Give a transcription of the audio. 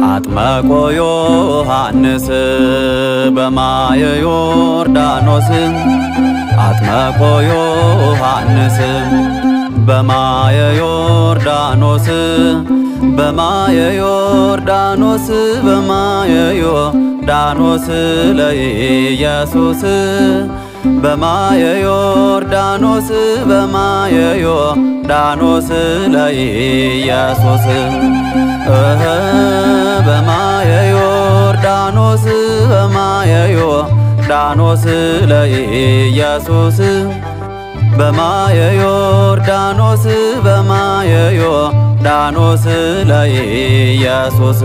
አጥመቆ ዮሐንስ በማየ ዮርዳኖስ አጥመቆ ዮሐንስ በማየ ዮርዳኖስ በማየ ዮርዳኖስ በማየ ዮርዳኖስ ለኢየሱስ በማየ ዮርዳኖስ በማየ ዮርዳኖስ ለኢየሱስ በማየ ዮርዳኖስ በማየ ዮርዳኖስ ለኢየሱስ በማየ ዮርዳኖስ በማየ ዮርዳኖስ ለኢየሱስ